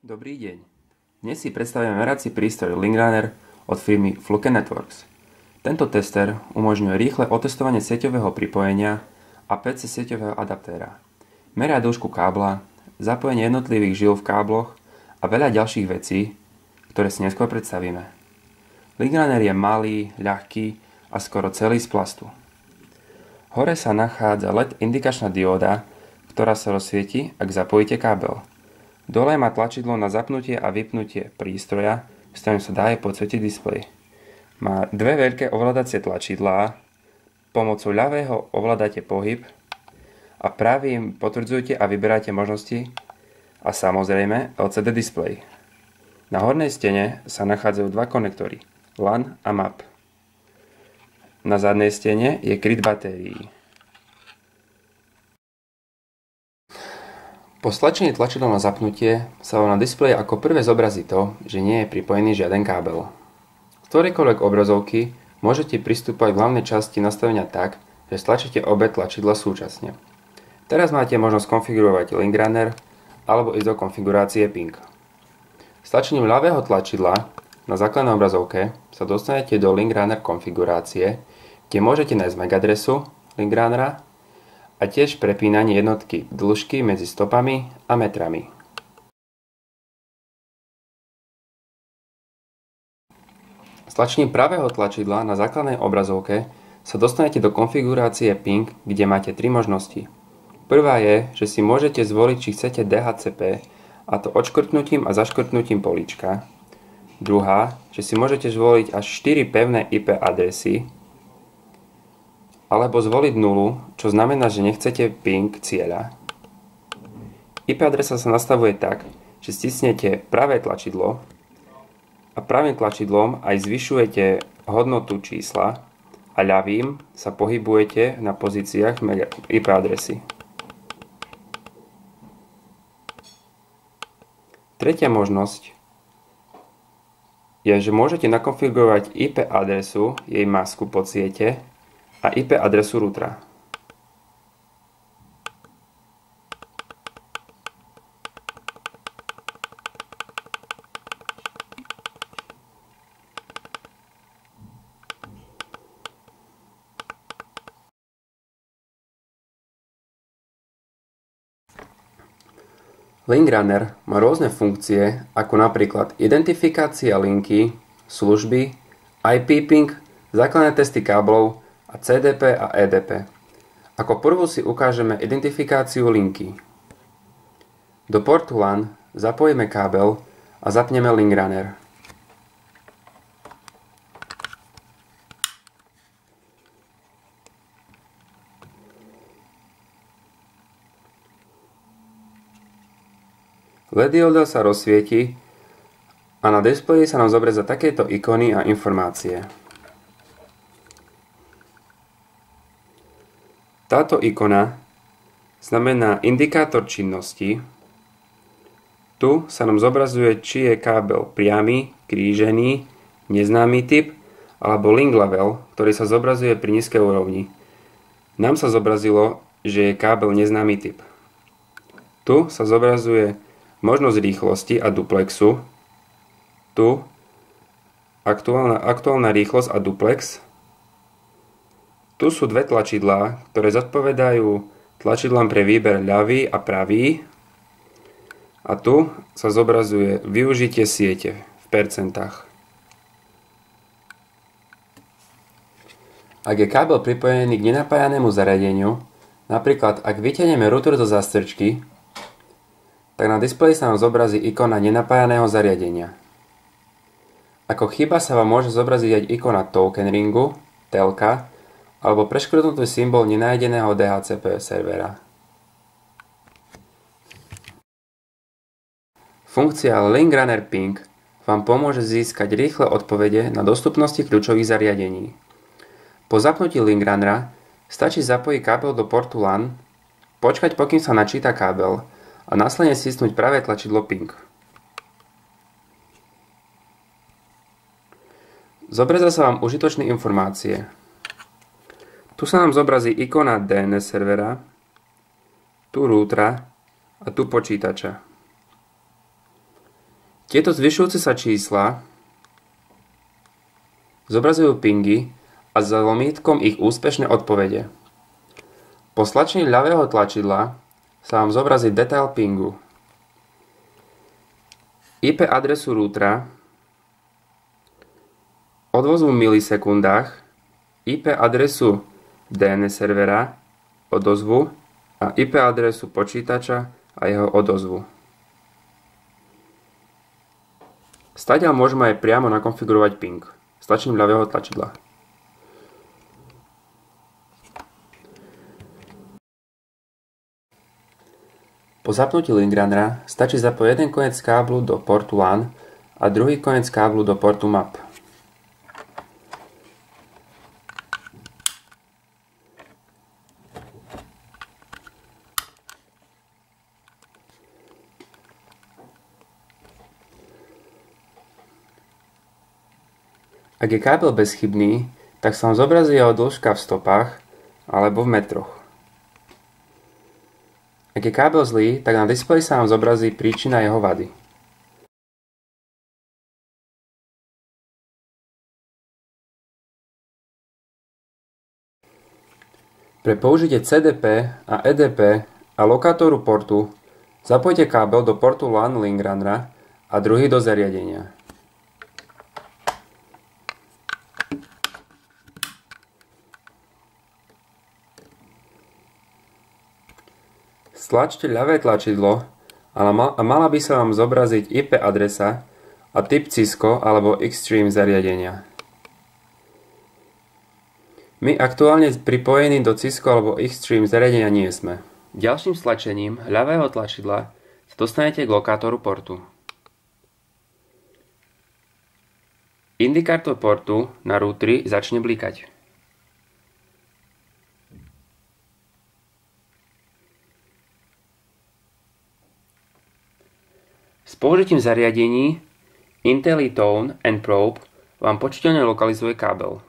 Dobrý deň. Dnes si predstavíme merací prístroj LinkRunner od firmy Fluke Networks. Tento tester umožňuje rýchle otestovanie sieťového pripojenia a PC sieťového adaptéra. Meria dĺžku kábla, zapojenie jednotlivých žil v kábloch a veľa ďalších vecí, ktoré si neskôr predstavíme. LinkRunner je malý, ľahký a skoro celý z plastu. Hore sa nachádza LED indikačná dióda, ktorá sa rozsvieti, ak zapojíte kábel. Dole má tlačidlo na zapnutie a vypnutie prístroja, s ktorým sa dá aj podsvietiť displej. Má dve veľké ovládacie tlačidlá, pomocou ľavého ovládate pohyb a pravým potvrdzujete a vyberáte možnosti a samozrejme LCD displej. Na hornej stene sa nachádzajú dva konektory, LAN a MAP. Na zadnej stene je kryt batérií. Po stlačení tlačidla na zapnutie sa vám na displeji ako prvé zobrazí to, že nie je pripojený žiaden kábel. Z ktorejkoľvek obrazovky môžete pristúpať k hlavnej časti nastavenia tak, že stlačíte obe tlačidla súčasne. Teraz máte možnosť konfigurovať LinkRunner alebo ísť do konfigurácie ping. Stlačením ľavého tlačidla na základnej obrazovke sa dostanete do LinkRunner konfigurácie, kde môžete nájsť MAC adresu LinkRunnera a tiež prepínanie jednotky dĺžky medzi stopami a metrami. Stlačením pravého tlačidla na základnej obrazovke sa dostanete do konfigurácie ping, kde máte tri možnosti. Prvá je, že si môžete zvoliť, či chcete DHCP, a to odškrtnutím a zaškrtnutím políčka. Druhá, že si môžete zvoliť až 4 pevné IP adresy, alebo zvoliť nulu, čo znamená, že nechcete ping cieľa. IP adresa sa nastavuje tak, že stisnete pravé tlačidlo a pravým tlačidlom aj zvyšujete hodnotu čísla a ľavým sa pohybujete na pozíciách IP adresy. Tretia možnosť je, že môžete nakonfigurovať IP adresu, jej masku pod siete a IP adresu routera. LinkRunner má rôzne funkcie, ako napríklad identifikácia linky, služby, IP ping, základné testy káblov a CDP a EDP. Ako prvú si ukážeme identifikáciu linky. Do portu LAN zapojíme kábel a zapneme LinkRunner. LED dioda sa rozsvieti a na displeji sa nám zobrazia takéto ikony a informácie. Táto ikona znamená indikátor činnosti. Tu sa nám zobrazuje, či je kábel priamy, krížený, neznámy typ alebo link level, ktorý sa zobrazuje pri nízkej úrovni. Nám sa zobrazilo, že je kábel neznámy typ. Tu sa zobrazuje možnosť rýchlosti a duplexu. Tu aktuálna rýchlosť a duplex. Tu sú dve tlačidlá, ktoré zodpovedajú tlačidlám pre výber ľavý a pravý. A tu sa zobrazuje využitie siete v percentách. Ak je kábel pripojený k nenapájanému zariadeniu, napríklad ak vytiahneme router zo zástrčky, tak na displeji sa nám zobrazí ikona nenapájaného zariadenia. Ako chyba sa vám môže zobraziť aj ikona token ringu, telka, alebo preškrtnutý symbol nenájdeného DHCP servera. Funkcia LinkRunner Ping vám pomôže získať rýchle odpovede na dostupnosti kľúčových zariadení. Po zapnutí LinkRunnera stačí zapojiť kábel do portu LAN, počkať pokým sa načíta kábel a následne stisnúť pravé tlačidlo Ping. Zobrazia sa vám užitočné informácie. Tu sa nám zobrazí ikona DNS servera, tu routera a tu počítača. Tieto zvyšujúce sa čísla zobrazujú pingy a za lomítkom ich úspešné odpovede. Po stlačení ľavého tlačidla sa vám zobrazí detail pingu, IP adresu routera, odozvu v milisekundách, IP adresu DNS servera, odozvu a IP adresu počítača a jeho odozvu. Stadiaľ môžeme aj priamo nakonfigurovať ping stlačením ľavého tlačidla. Po zapnutí Linkrunnera stačí zapojiť jeden koniec káblu do portu LAN a druhý koniec káblu do portu MAP. Ak je kábel bezchybný, tak sa vám zobrazí jeho dĺžka v stopách alebo v metroch. Ak je kábel zlý, tak na displeji sa vám zobrazí príčina jeho vady. Pre použitie CDP a EDP a lokátoru portu zapojte kábel do portu LAN Linkrunnera a druhý do zariadenia. Stlačte ľavé tlačidlo a mala by sa vám zobraziť IP adresa a typ Cisco alebo Extreme zariadenia. My aktuálne pripojení do Cisco alebo Extreme zariadenia nie sme. Ďalším stlačením ľavého tlačidla sa dostanete k lokátoru portu. Indikátor portu na routeri začne blikať. S použitím zariadení IntelliTone and Probe vám počítateľne lokalizuje kábel.